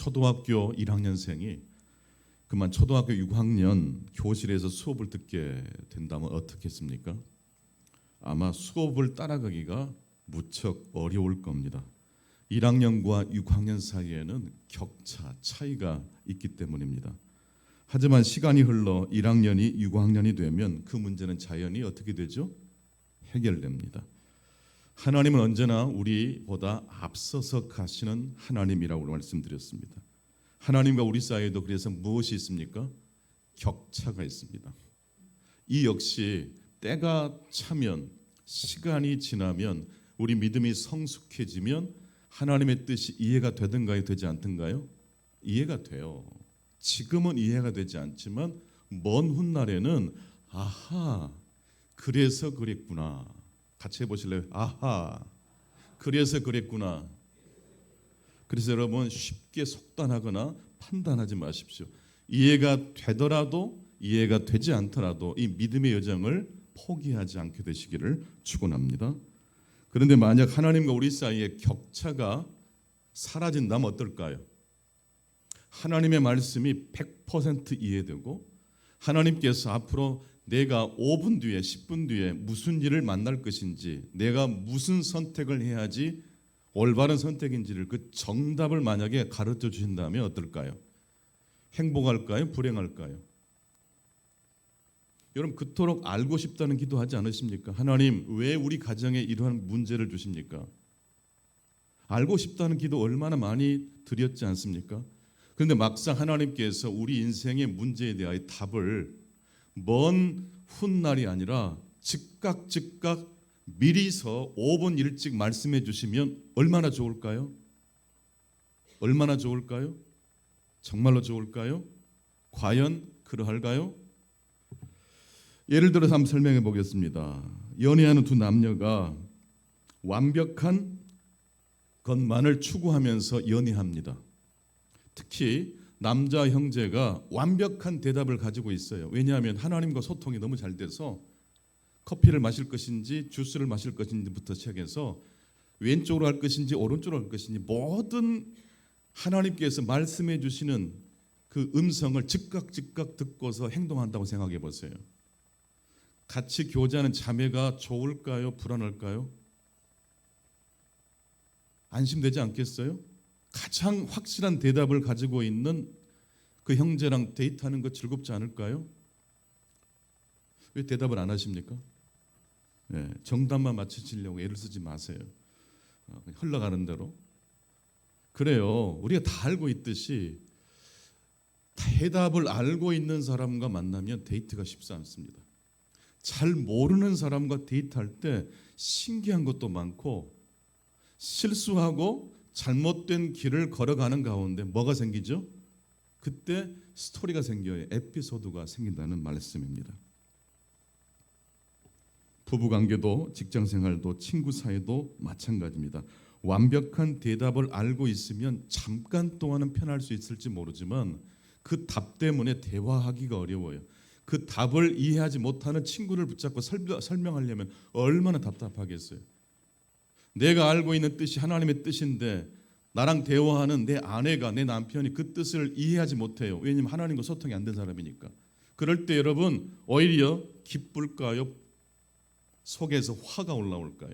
초등학교 1학년생이 그만 초등학교 6학년 교실에서 수업을 듣게 된다면 어떻겠습니까? 아마 수업을 따라가기가 무척 어려울 겁니다. 1학년과 6학년 사이에는 격차, 차이가 있기 때문입니다. 하지만 시간이 흘러 1학년이 6학년이 되면 그 문제는 자연히 어떻게 되죠? 해결됩니다. 하나님은 언제나 우리보다 앞서서 가시는 하나님이라고 말씀드렸습니다. 하나님과 우리 사이에도 그래서 무엇이 있습니까? 격차가 있습니다. 이 역시 때가 차면, 시간이 지나면, 우리 믿음이 성숙해지면 하나님의 뜻이 이해가 되든가요, 되지 않든가요? 이해가 돼요. 지금은 이해가 되지 않지만 먼 훗날에는 아하, 그래서 그랬구나. 같이 해보실래요? 아하, 그래서 그랬구나. 그래서 여러분 쉽게 속단하거나 판단하지 마십시오. 이해가 되더라도 이해가 되지 않더라도 이 믿음의 여정을 포기하지 않게 되시기를 축원합니다. 그런데 만약 하나님과 우리 사이에 격차가 사라진다면 어떨까요? 하나님의 말씀이 100% 이해되고 하나님께서 앞으로 내가 5분 뒤에 10분 뒤에 무슨 일을 만날 것인지 내가 무슨 선택을 해야지 올바른 선택인지를 그 정답을 만약에 가르쳐 주신다면 어떨까요? 행복할까요? 불행할까요? 여러분 그토록 알고 싶다는 기도하지 않으십니까? 하나님 왜 우리 가정에 이러한 문제를 주십니까? 알고 싶다는 기도 얼마나 많이 드렸지 않습니까? 그런데 막상 하나님께서 우리 인생의 문제에 대하여 답을 먼 훗날이 아니라 즉각 미리서 5분 일찍 말씀해 주시면 얼마나 좋을까요? 얼마나 좋을까요? 정말로 좋을까요? 과연 그러할까요? 예를 들어서 한번 설명해 보겠습니다. 연애하는 두 남녀가 완벽한 것만을 추구하면서 연애합니다. 특히 남자 형제가 완벽한 대답을 가지고 있어요. 왜냐하면 하나님과 소통이 너무 잘 돼서 커피를 마실 것인지 주스를 마실 것인지부터 시작해서 왼쪽으로 할 것인지 오른쪽으로 할 것인지 모든 하나님께서 말씀해 주시는 그 음성을 즉각 듣고서 행동한다고 생각해 보세요. 같이 교제하는 자매가 좋을까요? 불안할까요? 안심되지 않겠어요? 가장 확실한 대답을 가지고 있는 그 형제랑 데이트하는 거 즐겁지 않을까요? 왜 대답을 안 하십니까? 네, 정답만 맞추시려고 애를 쓰지 마세요. 흘러가는 대로. 그래요. 우리가 다 알고 있듯이 대답을 알고 있는 사람과 만나면 데이트가 쉽지 않습니다. 잘 모르는 사람과 데이트할 때 신기한 것도 많고 실수하고 잘못된 길을 걸어가는 가운데 뭐가 생기죠? 그때 스토리가 생겨요. 에피소드가 생긴다는 말씀입니다. 부부관계도 직장생활도 친구 사이도 마찬가지입니다. 완벽한 대답을 알고 있으면 잠깐 동안은 편할 수 있을지 모르지만 그 답 때문에 대화하기가 어려워요. 그 답을 이해하지 못하는 친구를 붙잡고 설명하려면 얼마나 답답하겠어요. 내가 알고 있는 뜻이 하나님의 뜻인데 나랑 대화하는 내 아내가 내 남편이 그 뜻을 이해하지 못해요. 왜냐하면 하나님과 소통이 안 된 사람이니까. 그럴 때 여러분 오히려 기쁠까요? 속에서 화가 올라올까요?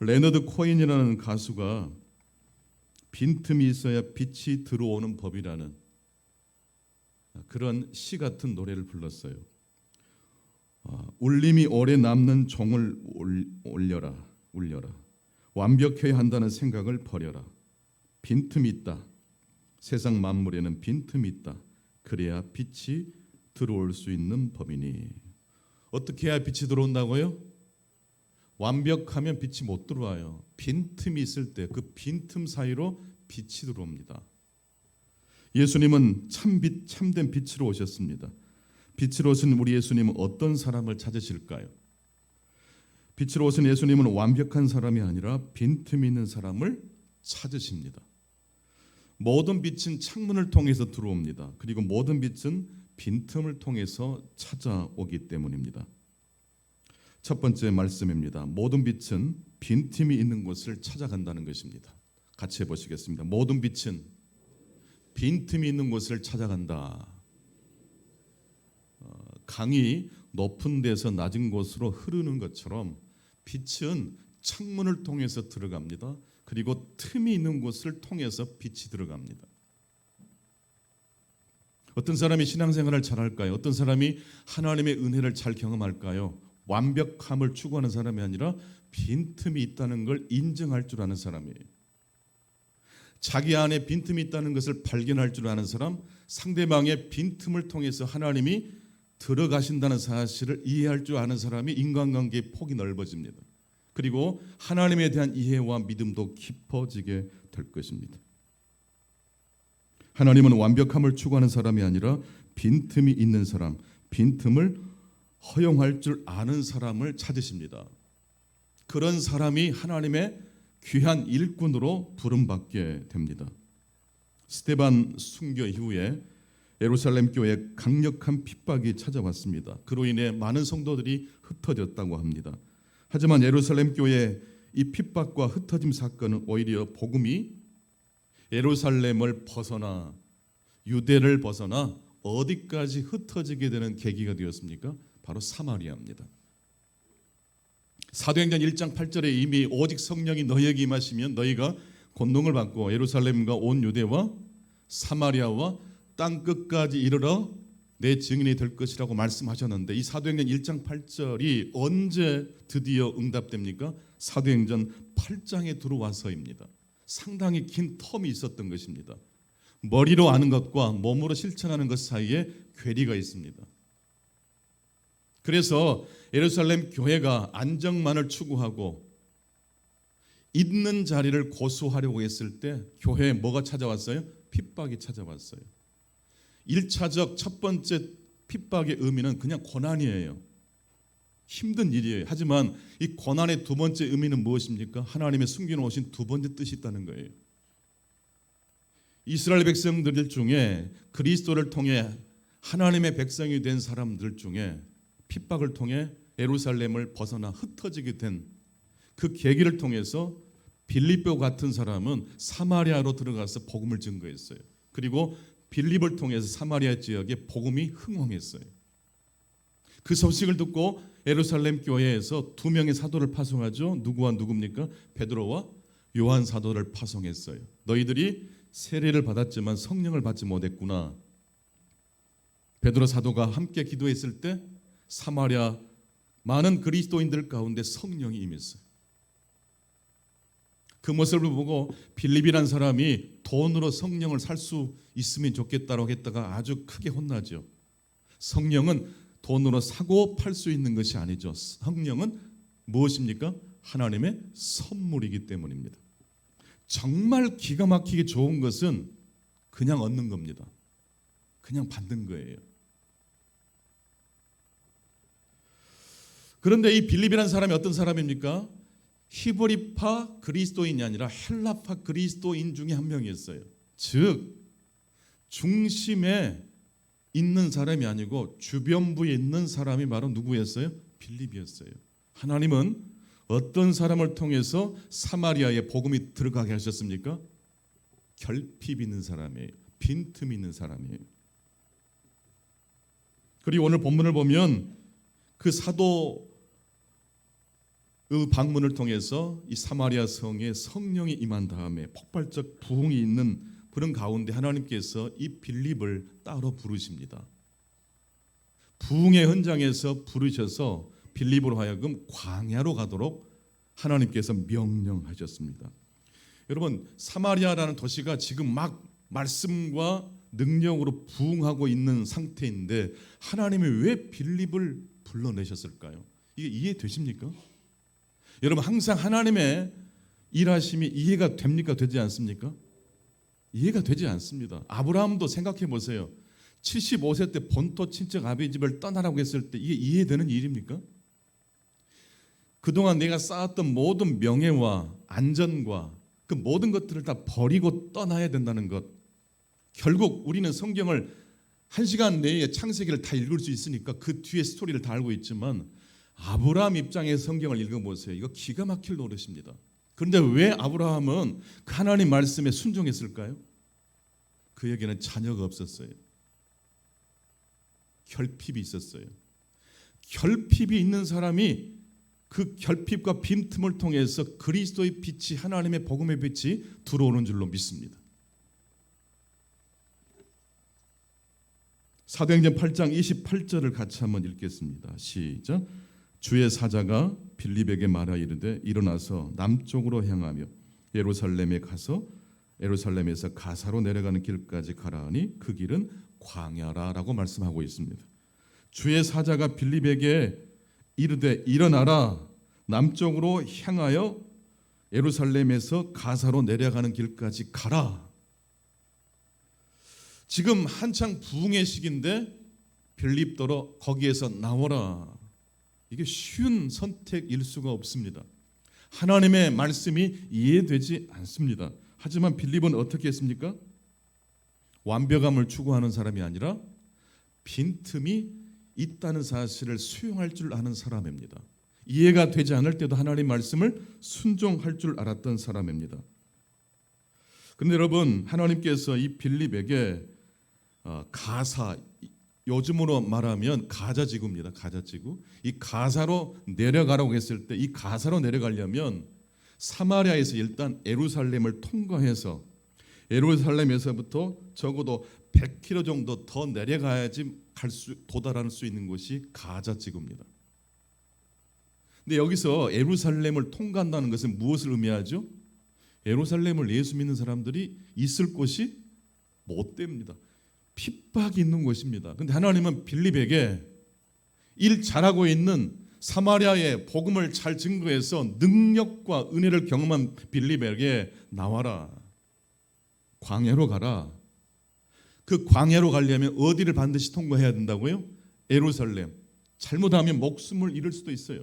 레너드 코인이라는 가수가 빈틈이 있어야 빛이 들어오는 법이라는 그런 시 같은 노래를 불렀어요. 울림이 오래 남는 종을 울려라. 완벽해야 한다는 생각을 버려라. 빈틈이 있다. 세상 만물에는 빈틈이 있다. 그래야 빛이 들어올 수 있는 법이니. 어떻게 해야 빛이 들어온다고요? 완벽하면 빛이 못 들어와요. 빈틈이 있을 때 그 빈틈 사이로 빛이 들어옵니다. 예수님은 참빛, 참된 빛으로 오셨습니다. 빛으로 오신 우리 예수님은 어떤 사람을 찾으실까요? 빛으로 오신 예수님은 완벽한 사람이 아니라 빈틈이 있는 사람을 찾으십니다. 모든 빛은 창문을 통해서 들어옵니다. 그리고 모든 빛은 빈틈을 통해서 찾아오기 때문입니다. 첫 번째 말씀입니다. 모든 빛은 빈틈이 있는 곳을 찾아간다는 것입니다. 같이 해보시겠습니다. 모든 빛은 빈틈이 있는 곳을 찾아간다. 강이 높은 데서 낮은 곳으로 흐르는 것처럼 빛은 창문을 통해서 들어갑니다. 그리고 틈이 있는 곳을 통해서 빛이 들어갑니다. 어떤 사람이 신앙생활을 잘할까요? 어떤 사람이 하나님의 은혜를 잘 경험할까요? 완벽함을 추구하는 사람이 아니라 빈틈이 있다는 걸 인정할 줄 아는 사람이에요. 자기 안에 빈틈이 있다는 것을 발견할 줄 아는 사람, 상대방의 빈틈을 통해서 하나님이 들어가신다는 사실을 이해할 줄 아는 사람이 인간관계의 폭이 넓어집니다. 그리고 하나님에 대한 이해와 믿음도 깊어지게 될 것입니다. 하나님은 완벽함을 추구하는 사람이 아니라 빈틈이 있는 사람, 빈틈을 허용할 줄 아는 사람을 찾으십니다. 그런 사람이 하나님의 귀한 일꾼으로 부름받게 됩니다. 스데반 순교 이후에 예루살렘 교회에 강력한 핍박이 찾아왔습니다. 그로 인해 많은 성도들이 흩어졌다고 합니다. 하지만 예루살렘 교회의 이 핍박과 흩어짐 사건은 오히려 복음이 예루살렘을 벗어나 유대를 벗어나 어디까지 흩어지게 되는 계기가 되었습니까? 바로 사마리아입니다. 사도행전 1장 8절에 이미 오직 성령이 너희에게 임하시면 너희가 권능을 받고 예루살렘과 온 유대와 사마리아와 땅 끝까지 이르러 내 증인이 될 것이라고 말씀하셨는데 이 사도행전 1장 8절이 언제 드디어 응답됩니까? 사도행전 8장에 들어와서입니다. 상당히 긴 텀이 있었던 것입니다. 머리로 아는 것과 몸으로 실천하는 것 사이에 괴리가 있습니다. 그래서 예루살렘 교회가 안정만을 추구하고 있는 자리를 고수하려고 했을 때 교회에 뭐가 찾아왔어요? 핍박이 찾아왔어요. 1차적 첫 번째 핍박의 의미는 그냥 고난이에요. 힘든 일이에요. 하지만 이 고난의 두 번째 의미는 무엇입니까? 하나님의 숨겨놓으신 두 번째 뜻이 있다는 거예요. 이스라엘 백성들 중에 그리스도를 통해 하나님의 백성이 된 사람들 중에 핍박을 통해 예루살렘을 벗어나 흩어지게 된 그 계기를 통해서 빌립보 같은 사람은 사마리아로 들어가서 복음을 증거했어요. 그리고 빌립을 통해서 사마리아 지역에 복음이 흥황했어요. 그 소식을 듣고 예루살렘 교회에서 두 명의 사도를 파송하죠. 누구와 누굽니까? 베드로와 요한 사도를 파송했어요. 너희들이 세례를 받았지만 성령을 받지 못했구나. 베드로 사도가 함께 기도했을 때 사마리아 많은 그리스도인들 가운데 성령이 임했어요. 그 모습을 보고 빌립이라는 사람이 돈으로 성령을 살 수 있으면 좋겠다고 했다가 아주 크게 혼나죠. 성령은 돈으로 사고 팔 수 있는 것이 아니죠. 성령은 무엇입니까? 하나님의 선물이기 때문입니다. 정말 기가 막히게 좋은 것은 그냥 얻는 겁니다. 그냥 받는 거예요. 그런데 이 빌립이라는 사람이 어떤 사람입니까? 히브리파 그리스도인이 아니라 헬라파 그리스도인 중에 한 명이었어요. 즉 중심에 있는 사람이 아니고 주변부에 있는 사람이 바로 누구였어요? 빌립이었어요. 하나님은 어떤 사람을 통해서 사마리아에 복음이 들어가게 하셨습니까? 결핍 있는 사람이에요. 빈틈 있는 사람이에요. 그리고 오늘 본문을 보면 그 사도의 방문을 통해서 이 사마리아 성에 성령이 임한 다음에 폭발적 부흥이 있는 그런 가운데 하나님께서 이 빌립을 따로 부르십니다. 부흥의 현장에서 부르셔서 빌립으로 하여금 광야로 가도록 하나님께서 명령하셨습니다. 여러분, 사마리아라는 도시가 지금 막 말씀과 능력으로 부흥하고 있는 상태인데 하나님이 왜 빌립을 불러내셨을까요? 이게 이해되십니까? 여러분, 항상 하나님의 일하심이 이해가 됩니까? 되지 않습니까? 이해가 되지 않습니다. 아브라함도 생각해 보세요. 75세 때 본토 친척 아비 집을 떠나라고 했을 때 이게 이해되는 일입니까? 그동안 내가 쌓았던 모든 명예와 안전과 그 모든 것들을 다 버리고 떠나야 된다는 것. 결국 우리는 성경을 1시간 내에 창세기를 다 읽을 수 있으니까 그 뒤에 스토리를 다 알고 있지만 아브라함 입장의 성경을 읽어보세요. 이거 기가 막힐 노릇입니다. 그런데 왜 아브라함은 하나님 말씀에 순종했을까요? 그에게는 자녀가 없었어요. 결핍이 있었어요. 결핍이 있는 사람이 그 결핍과 빈틈을 통해서 그리스도의 빛이, 하나님의 복음의 빛이 들어오는 줄로 믿습니다. 사도행전 8장 28절을 같이 한번 읽겠습니다. 시작. 주의 사자가 빌립에게 말하 이르되 일어나서 남쪽으로 향하며 예루살렘에 가서 예루살렘에서 가사로 내려가는 길까지 가라 하니 그 길은 광야라라고 말씀하고 있습니다. 주의 사자가 빌립에게 이르되 일어나라 남쪽으로 향하여 예루살렘에서 가사로 내려가는 길까지 가라. 지금 한창 부흥의 시기인데 빌립더러 거기에서 나오라. 이게 쉬운 선택일 수가 없습니다. 하나님의 말씀이 이해되지 않습니다. 하지만 빌립은 어떻게 했습니까? 완벽함을 추구하는 사람이 아니라 빈틈이 있다는 사실을 수용할 줄 아는 사람입니다. 이해가 되지 않을 때도 하나님 말씀을 순종할 줄 알았던 사람입니다. 그런데 여러분, 하나님께서 이 빌립에게 가사, 요즘으로 말하면 가자지구입니다. 가자지구. 이 가사로 내려가라고 했을 때 이 가사로 내려가려면 사마리아에서 일단 예루살렘을 통과해서 예루살렘에서부터 적어도 100km 정도 더 내려가야지 도달할 수 있는 곳이 가자지구입니다. 근데 여기서 예루살렘을 통과한다는 것은 무엇을 의미하죠? 예루살렘을 예수 믿는 사람들이 있을 곳이 못 됩니다. 핍박이 있는 곳입니다. 그런데 하나님은 빌립에게 일 잘하고 있는 사마리아의 복음을 잘 증거해서 능력과 은혜를 경험한 빌립에게 나와라. 광야로 가라. 그 광야로 가려면 어디를 반드시 통과해야 된다고요? 예루살렘. 잘못하면 목숨을 잃을 수도 있어요.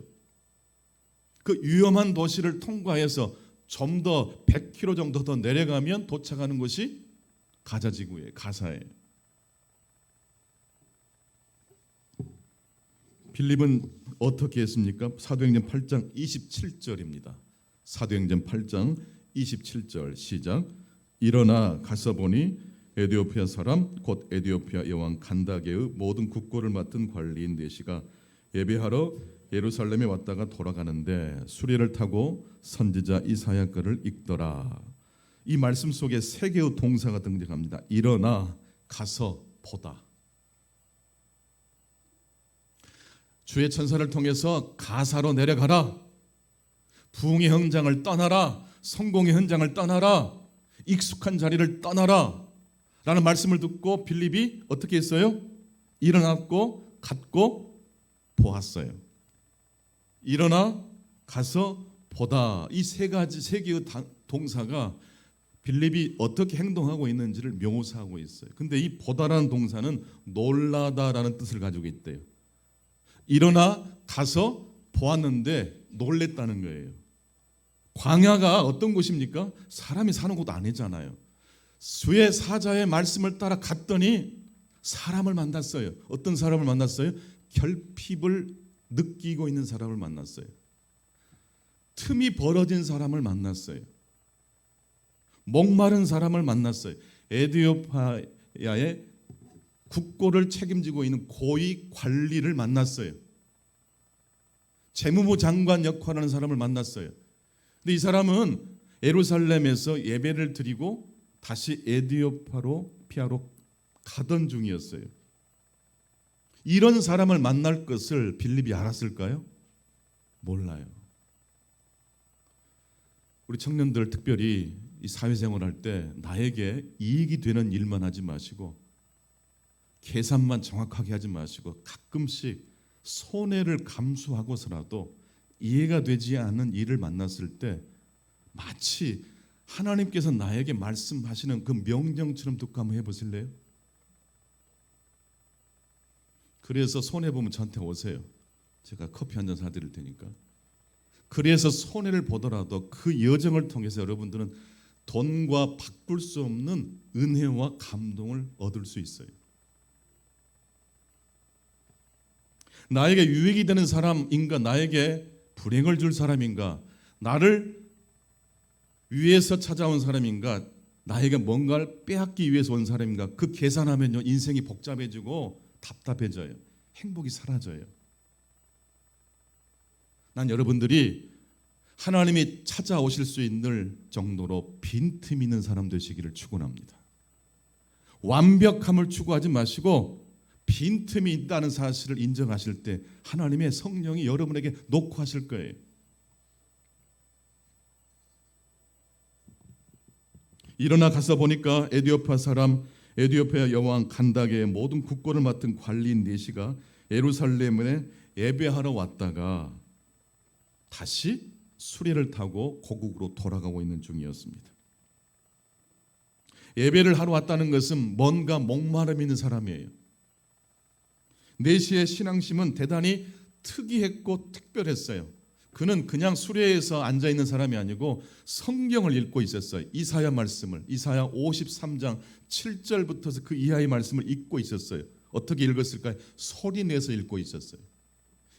그 위험한 도시를 통과해서 좀 더 100km 정도 더 내려가면 도착하는 곳이 가자지구예요. 가사예요. 빌립은 어떻게 했습니까? 사도행전 8장 27절입니다. 사도행전 8장 27절 시작. 일어나 가서 보니 에디오피아 사람 곧 에디오피아 여왕 간다게의 모든 국고를 맡은 관리인 네시가 예배하러 예루살렘에 왔다가 돌아가는데 수레를 타고 선지자 이사야 글을 읽더라. 이 말씀 속에 세 개의 동사가 등장합니다. 일어나, 가서, 보다. 주의 천사를 통해서 가사로 내려가라. 부흥의 현장을 떠나라. 성공의 현장을 떠나라. 익숙한 자리를 떠나라. 라는 말씀을 듣고 빌립이 어떻게 했어요? 일어났고 갔고 보았어요. 일어나 가서 보다. 이 세 개의 동사가 빌립이 어떻게 행동하고 있는지를 묘사하고 있어요. 근데 이 보다라는 동사는 놀라다라는 뜻을 가지고 있대요. 일어나 가서 보았는데 놀랬다는 거예요. 광야가 어떤 곳입니까? 사람이 사는 곳 아니잖아요. 주의 사자의 말씀을 따라 갔더니 사람을 만났어요. 어떤 사람을 만났어요? 결핍을 느끼고 있는 사람을 만났어요. 틈이 벌어진 사람을 만났어요. 목마른 사람을 만났어요. 에디오피아의 국고를 책임지고 있는 고위 관리를 만났어요. 재무부 장관 역할을 하는 사람을 만났어요. 근데 이 사람은 예루살렘에서 예배를 드리고 다시 에디오피아로 가던 중이었어요. 이런 사람을 만날 것을 빌립이 알았을까요? 몰라요. 우리 청년들 특별히 이 사회생활 할 때 나에게 이익이 되는 일만 하지 마시고 계산만 정확하게 하지 마시고 가끔씩 손해를 감수하고서라도 이해가 되지 않는 일을 만났을 때 마치 하나님께서 나에게 말씀하시는 그 명령처럼 듣고 한번 해보실래요? 그래서 손해보면 저한테 오세요. 제가 커피 한 잔 사드릴 테니까. 그래서 손해를 보더라도 그 여정을 통해서 여러분들은 돈과 바꿀 수 없는 은혜와 감동을 얻을 수 있어요. 나에게 유익이 되는 사람인가 나에게 불행을 줄 사람인가 나를 위에서 찾아온 사람인가 나에게 뭔가를 빼앗기 위해서 온 사람인가 그 계산하면요 인생이 복잡해지고 답답해져요. 행복이 사라져요. 난 여러분들이 하나님이 찾아오실 수 있는 정도로 빈틈 있는 사람 되시기를 축원합니다. 완벽함을 추구하지 마시고 빈틈이 있다는 사실을 인정하실 때 하나님의 성령이 여러분에게 녹화하실 거예요. 일어나 가서 보니까 에디오피아 여왕 간다게의 모든 국고를 맡은 관리인 네시가 예루살렘에 예배하러 왔다가 다시 수레를 타고 고국으로 돌아가고 있는 중이었습니다. 예배를 하러 왔다는 것은 뭔가 목마름 있는 사람이에요. 네시의 신앙심은 대단히 특이했고 특별했어요. 그는 그냥 수레에서 앉아 있는 사람이 아니고 성경을 읽고 있었어요. 이사야 말씀을, 이사야 53장 7절부터 그 이하의 말씀을 읽고 있었어요. 어떻게 읽었을까요? 소리 내서 읽고 있었어요.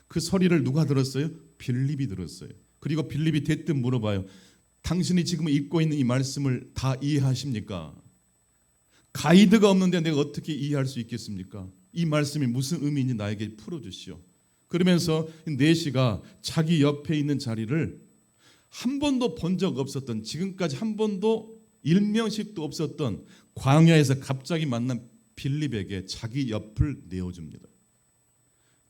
그 소리를 누가 들었어요? 빌립이 들었어요. 그리고 빌립이 대뜸 물어봐요. 당신이 지금 읽고 있는 이 말씀을 다 이해하십니까? 가이드가 없는데 내가 어떻게 이해할 수 있겠습니까? 이 말씀이 무슨 의미인지 나에게 풀어주시오. 그러면서 네시가 자기 옆에 있는 자리를 한 번도 본 적 없었던, 지금까지 한 번도 일명식도 없었던 광야에서 갑자기 만난 빌립에게 자기 옆을 내어줍니다.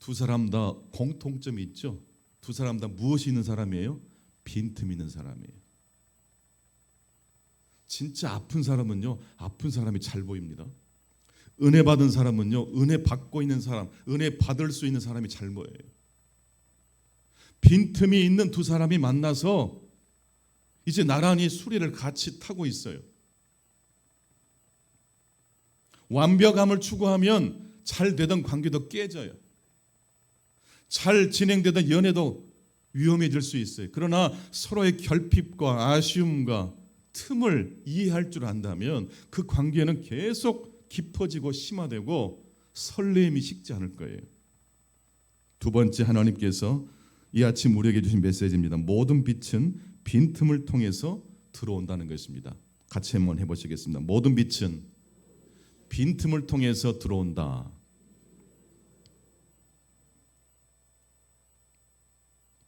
두 사람 다 공통점이 있죠. 두 사람 다 무엇이 있는 사람이에요? 빈틈 있는 사람이에요. 진짜 아픈 사람은요, 아픈 사람이 잘 보입니다. 은혜 받은 사람은요, 은혜 받고 있는 사람, 은혜 받을 수 있는 사람이 잘 보여요. 빈틈이 있는 두 사람이 만나서 이제 나란히 수레를 같이 타고 있어요. 완벽함을 추구하면 잘 되던 관계도 깨져요. 잘 진행되던 연애도 위험해질 수 있어요. 그러나 서로의 결핍과 아쉬움과 틈을 이해할 줄 안다면 그 관계는 계속 깊어지고 심화되고 설렘이 식지 않을 거예요. 두 번째, 하나님께서 이 아침 우리에게 주신 메시지입니다. 모든 빛은 빈틈을 통해서 들어온다는 것입니다. 같이 한번 해보시겠습니다. 모든 빛은 빈틈을 통해서 들어온다.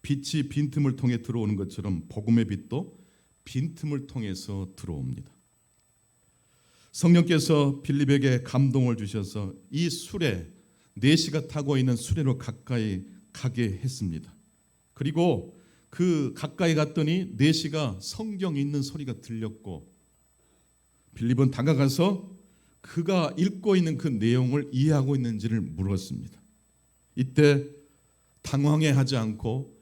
빛이 빈틈을 통해 들어오는 것처럼 복음의 빛도 빈틈을 통해서 들어옵니다. 성령께서 빌립에게 감동을 주셔서 이 수레, 네시가 타고 있는 수레로 가까이 가게 했습니다. 그리고 그 가까이 갔더니 네시가 성경 읽는 소리가 들렸고 빌립은 다가가서 그가 읽고 있는 그 내용을 이해하고 있는지를 물었습니다. 이때 당황해하지 않고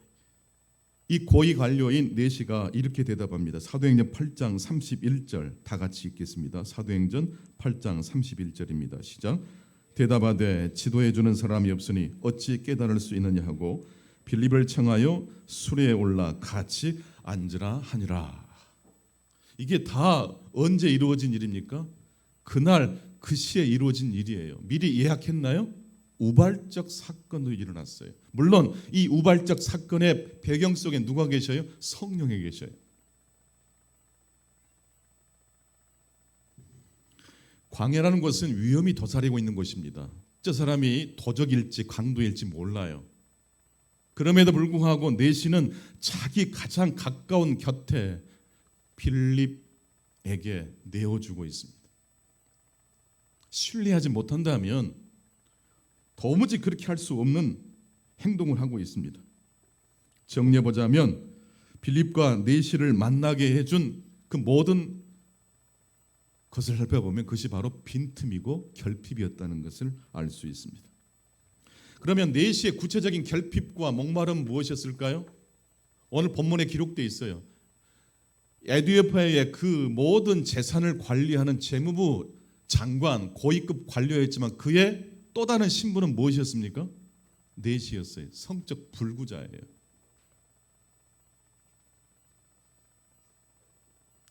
이 고위 관료인 네시가 이렇게 대답합니다. 사도행전 8장 31절 다 같이 읽겠습니다. 사도행전 8장 31절입니다. 시작. 대답하되 지도해 주는 사람이 없으니 어찌 깨달을 수 있느냐 하고 빌립을 청하여 수레에 올라 같이 앉으라 하니라. 이게 다 언제 이루어진 일입니까? 그날 그 시에 이루어진 일이에요. 미리 예약했나요? 우발적 사건도 일어났어요. 물론 이 우발적 사건의 배경 속에 누가 계셔요? 성령이 계셔요. 광야라는 것은 위험이 도사리고 있는 곳입니다. 저 사람이 도적일지 강도일지 몰라요. 그럼에도 불구하고 네시는 자기 가장 가까운 곁에 빌립에게 내어주고 있습니다. 신뢰하지 못한다면 도무지 그렇게 할 수 없는 행동을 하고 있습니다. 정리해보자면 빌립과 네시를 만나게 해준 그 모든 것을 살펴보면 그것이 바로 빈틈이고 결핍이었다는 것을 알 수 있습니다. 그러면 네시의 구체적인 결핍과 목마름은 무엇이었을까요? 오늘 본문에 기록되어 있어요. 에디오피아의 그 모든 재산을 관리하는 재무부 장관, 고위급 관료였지만 그의 또 다른 신분은 무엇이었습니까? 네시였어요. 성적 불구자예요.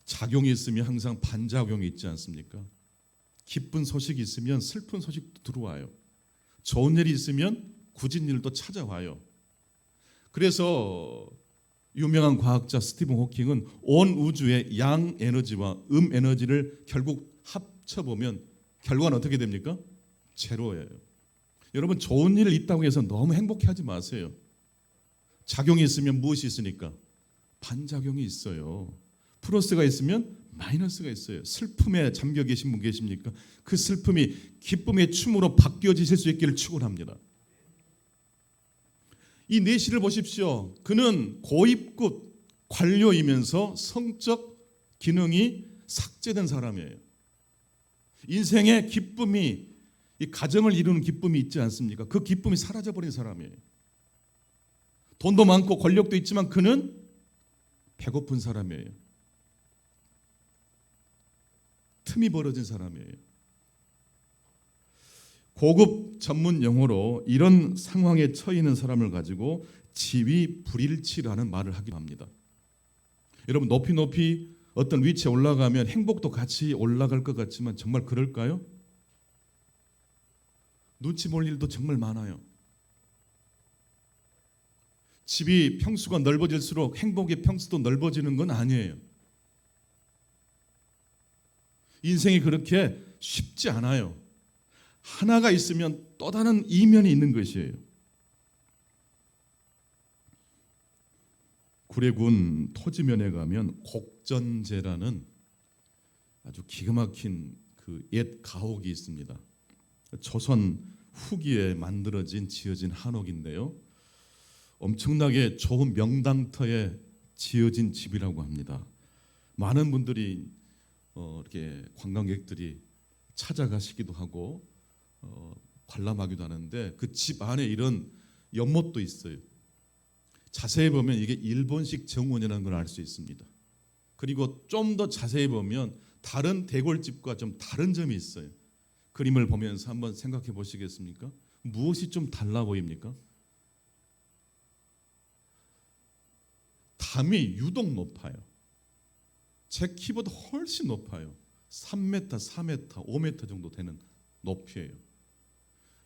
작용이 있으면 항상 반작용이 있지 않습니까? 기쁜 소식이 있으면 슬픈 소식도 들어와요. 좋은 일이 있으면 굳은 일도 찾아와요. 그래서 유명한 과학자 스티븐 호킹은 온 우주의 양 에너지와 에너지를 결국 합쳐보면 결과는 어떻게 됩니까? 제로예요. 여러분, 좋은 일 있다고 해서 너무 행복해하지 마세요. 작용이 있으면 무엇이 있으니까? 반작용이 있어요. 플러스가 있으면 마이너스가 있어요. 슬픔에 잠겨 계신 분 계십니까? 그 슬픔이 기쁨의 춤으로 바뀌어지실 수 있기를 축원합니다. 이 내시를 보십시오. 그는 고위급 관료이면서 성적 기능이 삭제된 사람이에요. 인생의 기쁨이, 이 가정을 이루는 기쁨이 있지 않습니까? 그 기쁨이 사라져버린 사람이에요. 돈도 많고 권력도 있지만 그는 배고픈 사람이에요. 틈이 벌어진 사람이에요. 고급 전문 용어로 이런 상황에 처해 있는 사람을 가지고 지위불일치라는 말을 하기도 합니다. 여러분, 높이 어떤 위치에 올라가면 행복도 같이 올라갈 것 같지만 정말 그럴까요? 눈치 볼 일도 정말 많아요. 집이 평수가 넓어질수록 행복의 평수도 넓어지는 건 아니에요. 인생이 그렇게 쉽지 않아요. 하나가 있으면 또 다른 이면이 있는 것이에요. 구례군 토지면에 가면 곡전제라는 아주 기가 막힌 그 옛 가옥이 있습니다. 조선 후기에 지어진 한옥인데요. 엄청나게 좋은 명당터에 지어진 집이라고 합니다. 많은 분들이 이렇게 관광객들이 찾아가시기도 하고 관람하기도 하는데 그 집 안에 이런 연못도 있어요. 자세히 보면 이게 일본식 정원이라는 걸 알 수 있습니다. 그리고 좀 더 자세히 보면 다른 대골집과 좀 다른 점이 있어요. 그림을 보면서 한번 생각해 보시겠습니까? 무엇이 좀 달라 보입니까? 담이 유독 높아요. 제 키보다 훨씬 높아요. 3m, 4m, 5m 정도 되는 높이에요.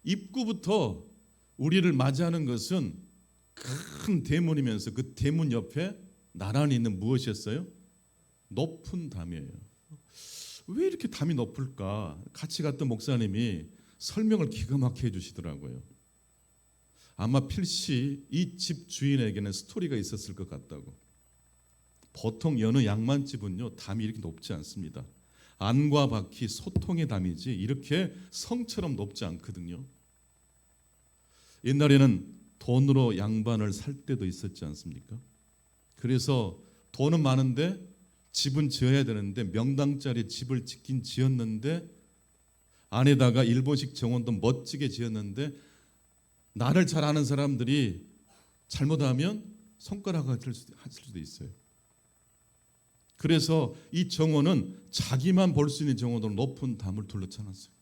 입구부터 우리를 맞이하는 것은 큰 대문이면서 그 대문 옆에 나란히 있는 무엇이었어요? 높은 담이에요. 왜 이렇게 담이 높을까? 같이 갔던 목사님이 설명을 기가 막히게 해주시더라고요. 아마 필시 이 집 주인에게는 스토리가 있었을 것 같다고. 보통 여느 양만집은요 담이 이렇게 높지 않습니다. 안과 바퀴 소통의 담이지 이렇게 성처럼 높지 않거든요. 옛날에는 돈으로 양반을 살 때도 있었지 않습니까? 그래서 돈은 많은데 집은 지어야 되는데 명당짜리 집을 짓긴 지었는데 안에다가 일본식 정원도 멋지게 지었는데 나를 잘 아는 사람들이 잘못하면 손가락을 할 수도 있어요. 그래서 이 정원은 자기만 볼 수 있는 정원으로 높은 담을 둘러쳐놨어요.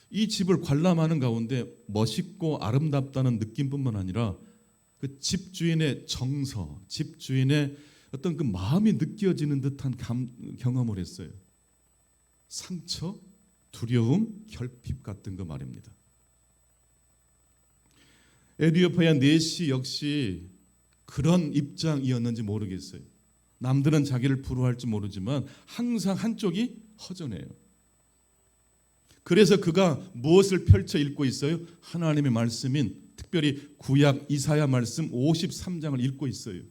이 집을 관람하는 가운데 멋있고 아름답다는 느낌뿐만 아니라 그 집주인의 정서, 집주인의 어떤 그 마음이 느껴지는 듯한 경험을 했어요. 상처, 두려움, 결핍 같은 거 말입니다. 에디오피아 내시 역시 그런 입장이었는지 모르겠어요. 남들은 자기를 부러워할지 모르지만 항상 한쪽이 허전해요. 그래서 그가 무엇을 펼쳐 읽고 있어요? 하나님의 말씀인 특별히 구약 이사야 말씀 53장을 읽고 있어요.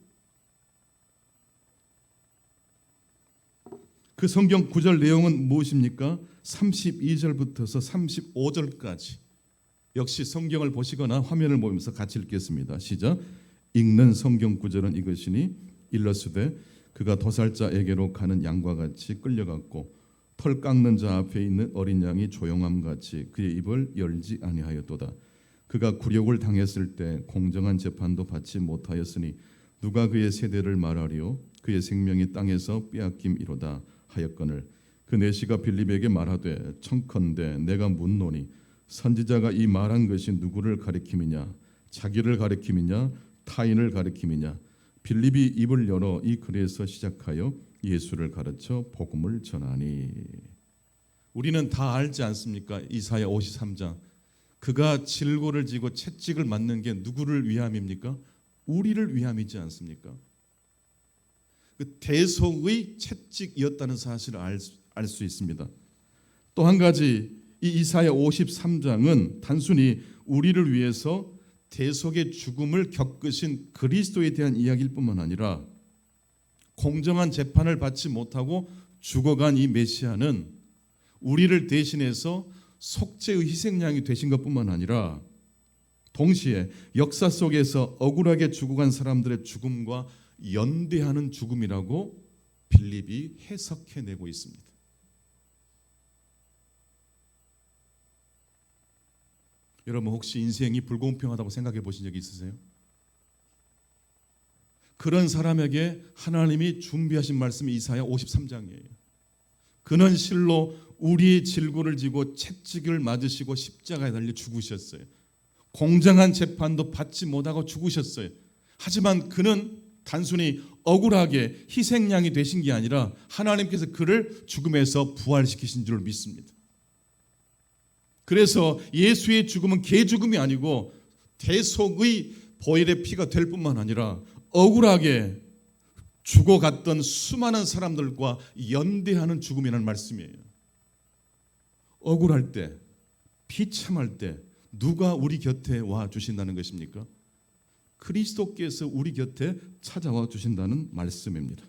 그 성경 구절 내용은 무엇입니까? 32절부터서 35절까지. 역시 성경을 보시거나 화면을 보면서 같이 읽겠습니다. 시작. 읽는 성경 구절은 이것이니 일러스되 그가 도살자에게로 가는 양과 같이 끌려갔고 털 깎는 자 앞에 있는 어린 양이 조용함같이 그의 입을 열지 아니하였도다. 그가 굴욕을 당했을 때 공정한 재판도 받지 못하였으니 누가 그의 세대를 말하리요? 그의 생명이 땅에서 빼앗김이로다 하였거늘 그 내시가 빌립에게 말하되 청컨대 내가 묻노니 선지자가 이 말한 것이 누구를 가리킴이냐? 자기를 가리킴이냐? 타인을 가리킴이냐? 빌립이 입을 열어 이 글에서 시작하여 예수를 가르쳐 복음을 전하니. 우리는 다 알지 않습니까? 이사야 53장. 그가 질고를 지고 채찍을 맞는 게 누구를 위함입니까? 우리를 위함이지 않습니까? 그 대속의 채찍이었다는 사실을 알 수 있습니다. 또 한 가지, 이 이사야 53장은 단순히 우리를 위해서 대속의 죽음을 겪으신 그리스도에 대한 이야기일 뿐만 아니라 공정한 재판을 받지 못하고 죽어간 이 메시아는 우리를 대신해서 속죄의 희생양이 되신 것뿐만 아니라 동시에 역사 속에서 억울하게 죽어간 사람들의 죽음과 연대하는 죽음이라고 빌립이 해석해내고 있습니다. 여러분 혹시 인생이 불공평하다고 생각해 보신 적이 있으세요? 그런 사람에게 하나님이 준비하신 말씀이 이사야 53장이에요. 그는 실로 우리의 질고를 지고 채찍을 맞으시고 십자가에 달려 죽으셨어요. 공정한 재판도 받지 못하고 죽으셨어요. 하지만 그는 단순히 억울하게 희생양이 되신 게 아니라 하나님께서 그를 죽음에서 부활시키신 줄 믿습니다. 그래서 예수의 죽음은 개죽음이 아니고 대속의 보혈의 피가 될 뿐만 아니라 억울하게 죽어갔던 수많은 사람들과 연대하는 죽음이라는 말씀이에요. 억울할 때, 비참할 때 누가 우리 곁에 와 주신다는 것입니까? 그리스도께서 우리 곁에 찾아와 주신다는 말씀입니다.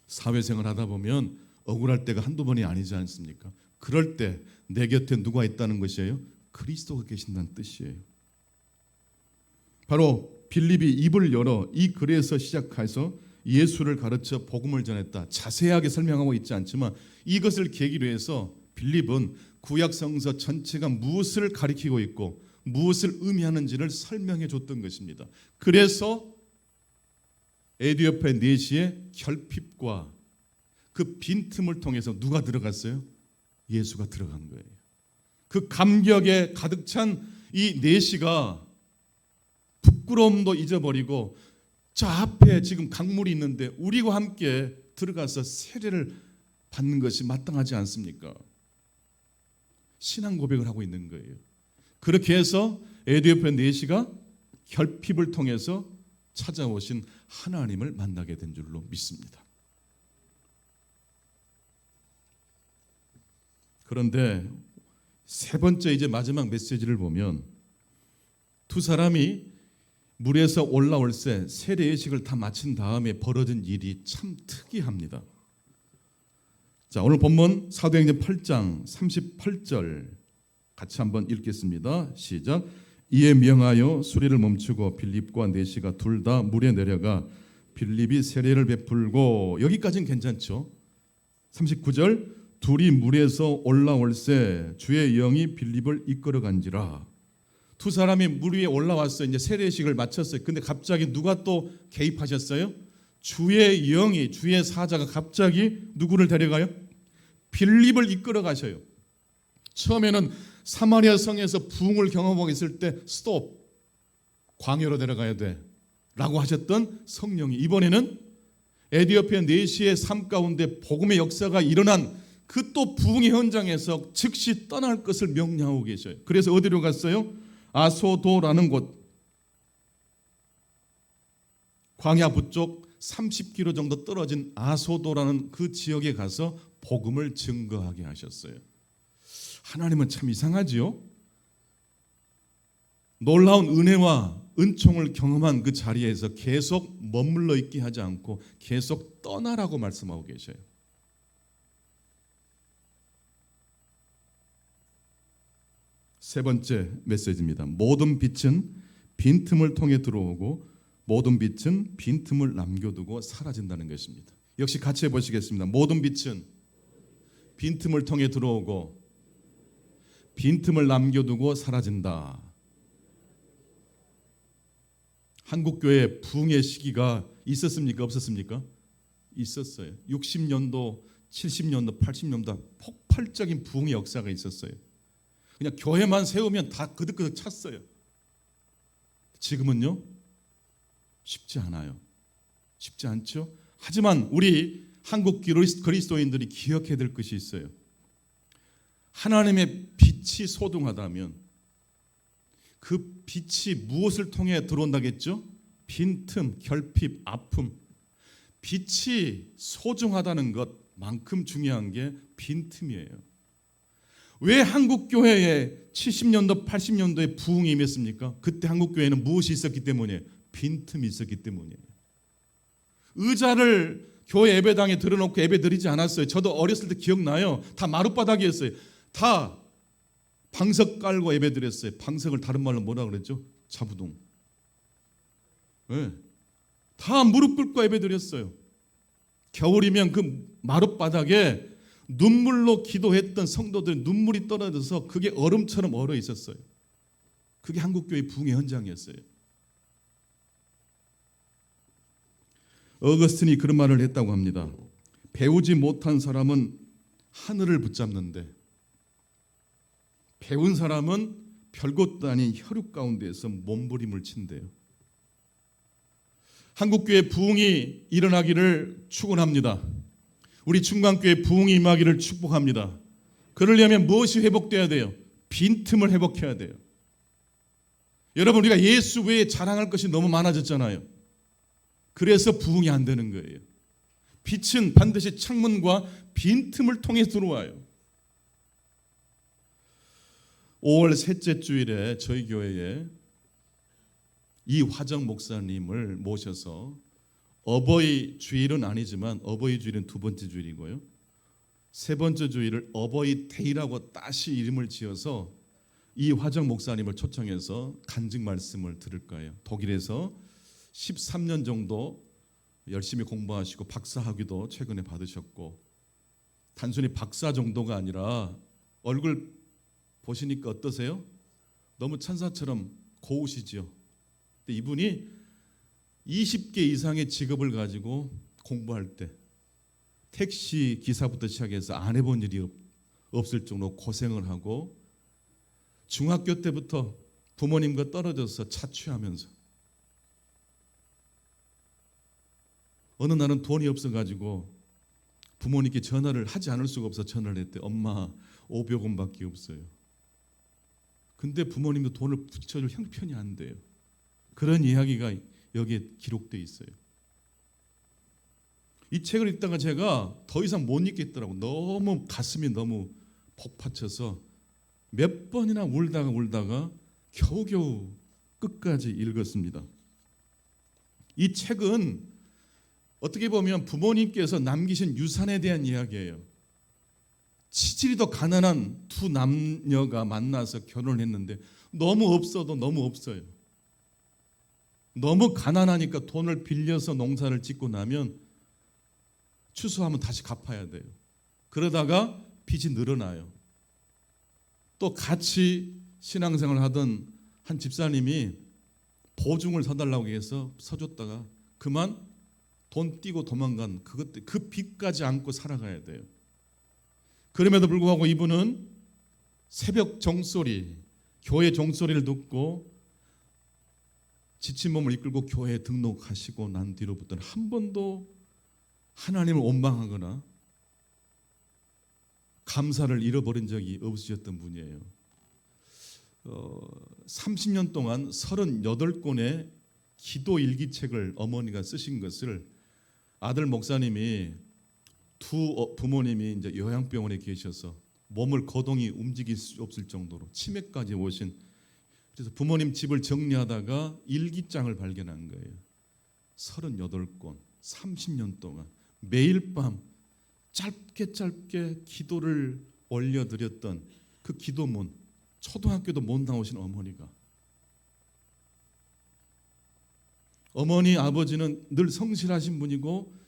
사회생활 하다 보면 억울할 때가 한두 번이 아니지 않습니까? 그럴 때 내 곁에 누가 있다는 것이에요? 그리스도가 계신다는 뜻이에요. 바로 빌립이 입을 열어 이 글에서 시작해서 예수를 가르쳐 복음을 전했다. 자세하게 설명하고 있지 않지만 이것을 계기로 해서 빌립은 구약 성서 전체가 무엇을 가리키고 있고 무엇을 의미하는지를 설명해 줬던 것입니다. 그래서 에디오피아 내시의 결핍과 그 빈틈을 통해서 누가 들어갔어요? 예수가 들어간 거예요. 그 감격에 가득 찬 이 내시가 부끄러움도 잊어버리고 저 앞에 지금 강물이 있는데 우리와 함께 들어가서 세례를 받는 것이 마땅하지 않습니까? 신앙 고백을 하고 있는 거예요. 그렇게 해서 에디오피아 내시가 결핍을 통해서 찾아오신 하나님을 만나게 된 줄로 믿습니다. 그런데 세 번째 이제 마지막 메시지를 보면 두 사람이 물에서 올라올 때 세례 예식을 다 마친 다음에 벌어진 일이 참 특이합니다. 자, 오늘 본문 사도행전 8장 38절 같이 한번 읽겠습니다. 시작. 이에 명하여 수리를 멈추고 빌립과 내시가 둘 다 물에 내려가 빌립이 세례를 베풀고, 여기까지는 괜찮죠. 39절 둘이 물에서 올라올 때 주의 영이 빌립을 이끌어간지라. 두 사람이 물 위에 올라왔어요. 이제 세례식을 마쳤어요. 근데 갑자기 누가 또 개입하셨어요? 주의 영이, 주의 사자가 갑자기 누구를 데려가요? 빌립을 이끌어 가셔요. 처음에는 사마리아 성에서 부흥을 경험하고 있을 때 스톱, 광야로 데려가야 돼 라고 하셨던 성령이 이번에는 에디오피아 내시의 삶 가운데 복음의 역사가 일어난 그 또 부흥의 현장에서 즉시 떠날 것을 명령하고 계셔요. 그래서 어디로 갔어요? 아소도라는 곳, 광야 북쪽 30km 정도 떨어진 아소도라는 그 지역에 가서 복음을 증거하게 하셨어요. 하나님은 참 이상하지요. 놀라운 은혜와 은총을 경험한 그 자리에서 계속 머물러 있게 하지 않고 계속 떠나라고 말씀하고 계셔요. 세 번째 메시지입니다. 모든 빛은 빈틈을 통해 들어오고 모든 빛은 빈틈을 남겨두고 사라진다는 것입니다. 역시 같이 해보시겠습니다. 모든 빛은 빈틈을 통해 들어오고 빈틈을 남겨두고 사라진다. 한국교회 부흥의 시기가 있었습니까? 없었습니까? 있었어요. 60년도, 70년도, 80년도 폭발적인 부흥의 역사가 있었어요. 그냥 교회만 세우면 다 그득그득 찼어요. 지금은요? 쉽지 않아요. 쉽지 않죠? 하지만 우리 한국 그리스도인들이 기억해야 될 것이 있어요. 하나님의 빛이 소중하다면 그 빛이 무엇을 통해 들어온다겠죠? 빈틈, 결핍, 아픔. 빛이 소중하다는 것만큼 중요한 게 빈틈이에요. 왜 한국교회에 70년도, 80년도에 부흥이 임했습니까? 그때 한국교회는 무엇이 있었기 때문이에요? 빈틈이 있었기 때문이에요. 의자를 교회 예배당에 들어놓고 예배 드리지 않았어요. 저도 어렸을 때 기억나요. 다 마룻바닥이었어요. 다 방석 깔고 예배 드렸어요. 방석을 다른 말로 뭐라 그랬죠? 자부동. 네. 다 무릎 꿇고 예배 드렸어요. 겨울이면 그 마룻바닥에 눈물로 기도했던 성도들의 눈물이 떨어져서 그게 얼음처럼 얼어 있었어요. 그게 한국교회 부흥의 현장이었어요. 어거스틴이 그런 말을 했다고 합니다. 배우지 못한 사람은 하늘을 붙잡는데 배운 사람은 별것도 아닌 혈육 가운데에서 몸부림을 친대요. 한국교회 부흥이 일어나기를 축원합니다. 우리 충강교회 부흥이 임하기를 축복합니다. 그러려면 무엇이 회복돼야 돼요? 빈틈을 회복해야 돼요. 여러분, 우리가 예수 외에 자랑할 것이 너무 많아졌잖아요. 그래서 부흥이 안 되는 거예요. 빛은 반드시 창문과 빈틈을 통해 들어와요. 5월 셋째 주일에 저희 교회에 이화정 목사님을 모셔서 어버이 주일은 아니지만 어버이 주일은 두 번째 주일이고요. 세 번째 주일을 어버이 데이라고 다시 이름을 지어서 이화정 목사님을 초청해서 간증 말씀을 들을 거예요. 독일에서 13년 정도 열심히 공부하시고 박사학위도 최근에 받으셨고, 단순히 박사 정도가 아니라 얼굴 보시니까 어떠세요? 너무 천사처럼 고우시죠? 근데 이분이 20개 이상의 직업을 가지고 공부할 때 택시 기사부터 시작해서 안 해본 일이 없을 정도로 고생을 하고, 중학교 때부터 부모님과 떨어져서 자취하면서 어느 날은 돈이 없어가지고 부모님께 전화를 하지 않을 수가 없어 전화를 했대. 엄마 500원밖에 없어요. 근데 부모님도 돈을 붙여줄 형편이 안 돼요. 그런 이야기가 여기에 기록되어 있어요. 이 책을 읽다가 제가 더 이상 못 읽겠더라고요. 너무 가슴이 너무 복받쳐서 몇 번이나 울다가 겨우겨우 끝까지 읽었습니다. 이 책은 어떻게 보면 부모님께서 남기신 유산에 대한 이야기예요. 치질이 더 가난한 두 남녀가 만나서 결혼을 했는데 너무 없어도 너무 없어요. 너무 가난하니까 돈을 빌려서 농사를 짓고 나면 추수하면 다시 갚아야 돼요. 그러다가 빚이 늘어나요. 또 같이 신앙생활을 하던 한 집사님이 보증을 서달라고 해서 서줬다가 그만 돈 띄고 도망간 그 빚까지 안고 살아가야 돼요. 그럼에도 불구하고 이분은 새벽 종소리, 교회 종소리를 듣고 지친 몸을 이끌고 교회에 등록하시고 난 뒤로부터는 한 번도 하나님을 원망하거나 감사를 잃어버린 적이 없으셨던 분이에요. 30년 동안 38권의 기도 일기책을 어머니가 쓰신 것을 아들 목사님이 두 부모님이 이제 요양병원에 계셔서 몸을 거동이 움직일 수 없을 정도로 치매까지 오신, 그래서 부모님 집을 정리하다가 일기장을 발견한 거예요. 38권 30년 동안 매일 밤 짧게 기도를 올려드렸던 그 기도문, 초등학교도 못 나오신 어머니가, 어머니 아버지는 늘 성실하신 분이고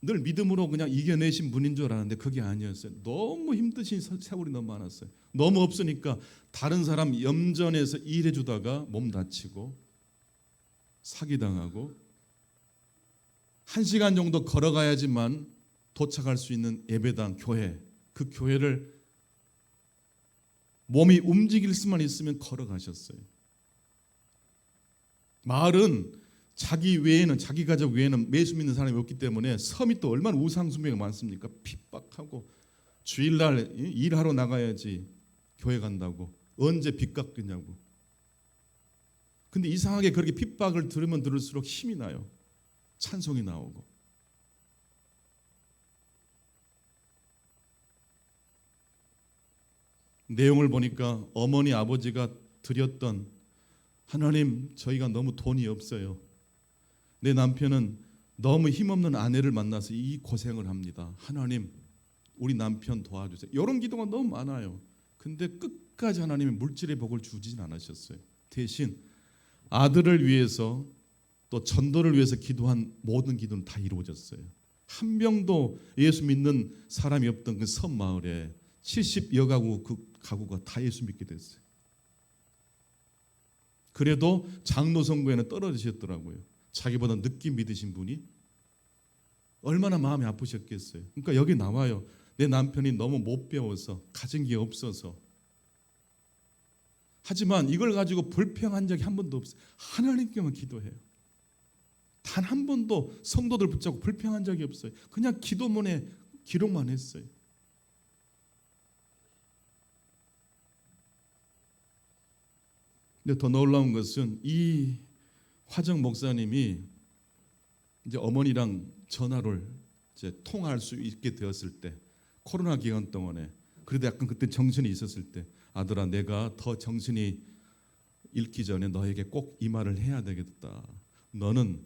늘 믿음으로 그냥 이겨내신 분인 줄 알았는데 그게 아니었어요. 너무 힘드신 세월이 너무 많았어요. 너무 없으니까 다른 사람 염전에서 일해주다가 몸 다치고 사기당하고 1시간 정도 걸어가야지만 도착할 수 있는 예배당, 교회, 그 교회를 몸이 움직일 수만 있으면 걸어가셨어요. 마을은 자기 외에는, 자기 가족 외에는 예수 믿는 사람이 없기 때문에 섬이 또 얼마나 우상숭배가 많습니까? 핍박하고 주일날 일하러 나가야지 교회 간다고 언제 빚 갚겠냐고 근데 이상하게 그렇게 핍박을 들으면 들을수록 힘이 나요. 찬송이 나오고. 내용을 보니까 어머니 아버지가 드렸던, 하나님 저희가 너무 돈이 없어요. 내 남편은 너무 힘없는 아내를 만나서 이 고생을 합니다. 하나님 우리 남편 도와주세요. 이런 기도가 너무 많아요. 근데 끝까지 하나님이 물질의 복을 주진 않으셨어요. 대신 아들을 위해서 또 전도를 위해서 기도한 모든 기도는 다 이루어졌어요. 한 명도 예수 믿는 사람이 없던 그 섬 마을에 70여 가구 그 가구가 다 예수 믿게 됐어요. 그래도 장로 선거에는 떨어지셨더라고요. 자기보다 늦게 믿으신 분이 얼마나 마음이 아프셨겠어요. 그러니까 여기 나와요. 내 남편이 너무 못 배워서 가진 게 없어서. 하지만 이걸 가지고 불평한 적이 한 번도 없어요. 하나님께만 기도해요. 단 한 번도 성도들 붙잡고 불평한 적이 없어요. 그냥 기도문에 기록만 했어요. 근데 더 놀라운 것은 이 화정 목사님이 이제 어머니랑 전화를 이제 통화할 수 있게 되었을 때, 코로나 기간 동안에, 그래도 약간 그때 정신이 있었을 때, 아들아 내가 더 정신이 잃기 전에 너에게 꼭 이 말을 해야 되겠다. 너는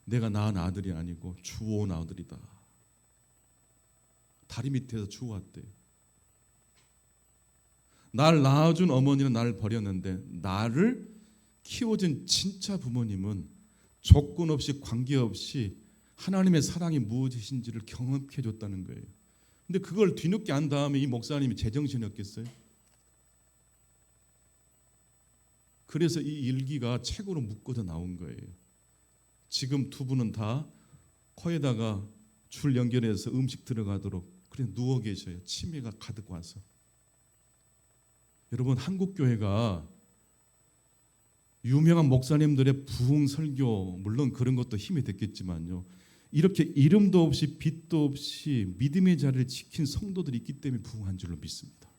내가 낳은 아들이 아니고 주워온 아들이다. 다리 밑에서 주워왔대요. 날 낳아준 어머니는 나를 버렸는데 나를 키워준 진짜 부모님은 조건 없이 관계없이 하나님의 사랑이 무엇인지를 경험해 줬다는 거예요. 근데 그걸 뒤늦게 안 다음에 이 목사님이 제정신이 없겠어요? 그래서 이 일기가 책으로 묶어져 나온 거예요. 지금 두 분은 다 코에다가 줄 연결해서 음식 들어가도록 그래 누워 계셔요. 치매가 가득 와서. 여러분 한국교회가 유명한 목사님들의 부흥 설교 물론 그런 것도 힘이 됐겠지만요. 이렇게 이름도 없이 빛도 없이 믿음의 자리를 지킨 성도들이 있기 때문에 부흥한 줄로 믿습니다.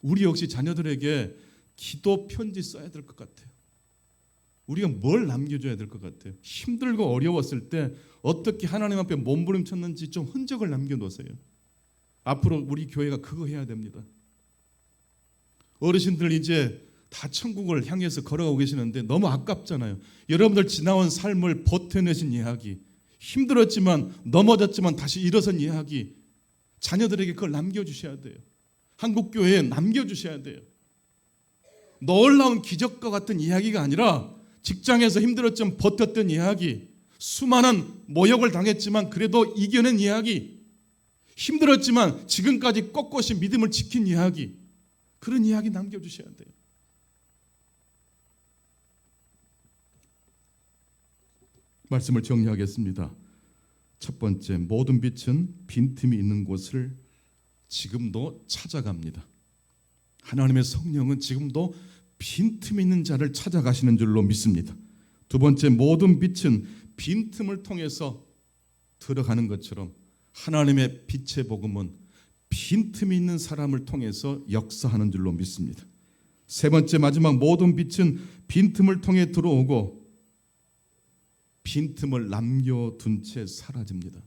우리 역시 자녀들에게 기도 편지 써야 될 것 같아요. 우리가 뭘 남겨줘야 될 것 같아요. 힘들고 어려웠을 때 어떻게 하나님 앞에 몸부림쳤는지 좀 흔적을 남겨놓으세요. 앞으로 우리 교회가 그거 해야 됩니다. 어르신들 이제 다 천국을 향해서 걸어가고 계시는데 너무 아깝잖아요. 여러분들 지나온 삶을 버텨내신 이야기, 힘들었지만 넘어졌지만 다시 일어선 이야기, 자녀들에게 그걸 남겨주셔야 돼요. 한국교회에 남겨주셔야 돼요. 놀라운 기적과 같은 이야기가 아니라 직장에서 힘들었지만 버텼던 이야기, 수많은 모욕을 당했지만 그래도 이겨낸 이야기, 힘들었지만 지금까지 꼿꼿이 믿음을 지킨 이야기, 그런 이야기 남겨주셔야 돼요. 말씀을 정리하겠습니다. 첫 번째, 모든 빛은 빈틈이 있는 곳을 지금도 찾아갑니다. 하나님의 성령은 지금도 빈틈이 있는 자를 찾아가시는 줄로 믿습니다. 두 번째, 모든 빛은 빈틈을 통해서 들어가는 것처럼 하나님의 빛의 복음은 빈틈이 있는 사람을 통해서 역사하는 줄로 믿습니다. 세 번째, 마지막, 모든 빛은 빈틈을 통해 들어오고 빈틈을 남겨둔 채 사라집니다.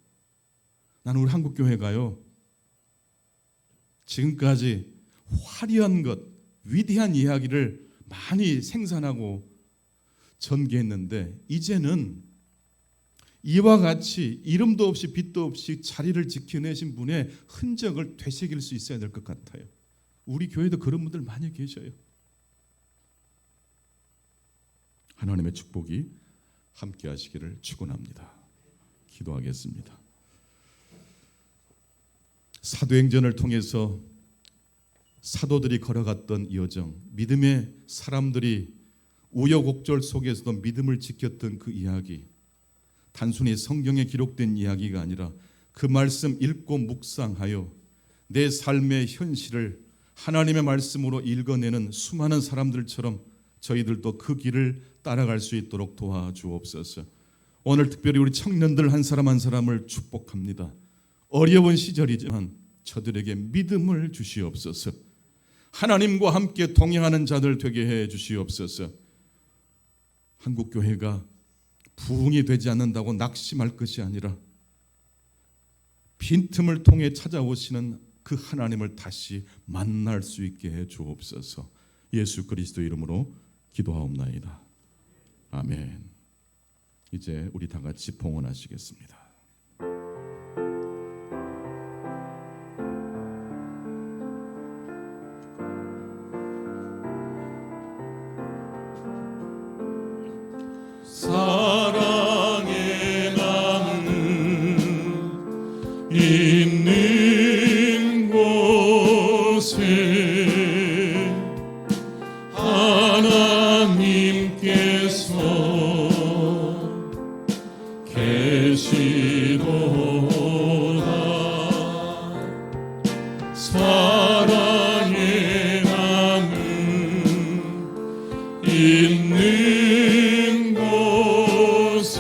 나는 우리 한국교회가요, 지금까지 화려한 것, 위대한 이야기를 많이 생산하고 전개했는데 이제는 이와 같이 이름도 없이 빛도 없이 자리를 지켜내신 분의 흔적을 되새길 수 있어야 될 것 같아요. 우리 교회도 그런 분들 많이 계셔요. 하나님의 축복이 함께 하시기를 축원합니다. 기도하겠습니다. 사도행전을 통해서 사도들이 걸어갔던 여정, 믿음의 사람들이 우여곡절 속에서도 믿음을 지켰던 그 이야기, 단순히 성경에 기록된 이야기가 아니라 그 말씀 읽고 묵상하여 내 삶의 현실을 하나님의 말씀으로 읽어내는 수많은 사람들처럼 저희들도 그 길을 따라갈 수 있도록 도와주옵소서. 오늘 특별히 우리 청년들 한 사람 한 사람을 축복합니다. 어려운 시절이지만 저들에게 믿음을 주시옵소서. 하나님과 함께 동행하는 자들 되게 해 주시옵소서. 한국교회가 부흥이 되지 않는다고 낙심할 것이 아니라 빈틈을 통해 찾아오시는 그 하나님을 다시 만날 수 있게 해 주옵소서. 예수 그리스도 이름으로 기도하옵나이다. 아멘. 이제 우리 다 같이 봉헌하시겠습니다. 사랑의 나무 있는 곳에 하나님께서 계시도다. 사랑의 나무 있는 곳에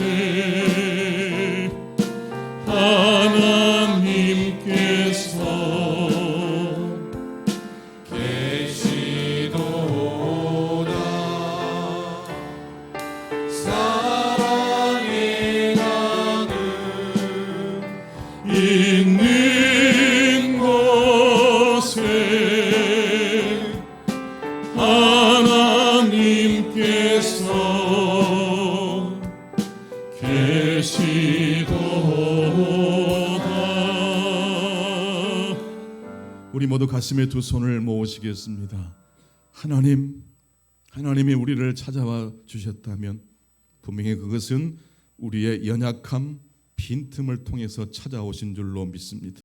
하나님께서 계시도다. 사랑의 나무 있는 곳에 하나님께서 계시도다. 우리 모두 가슴에 두 손을 모으시겠습니다. 하나님이 우리를 찾아와 주셨다면 분명히 그것은 우리의 연약함, 빈틈을 통해서 찾아오신 줄로 믿습니다.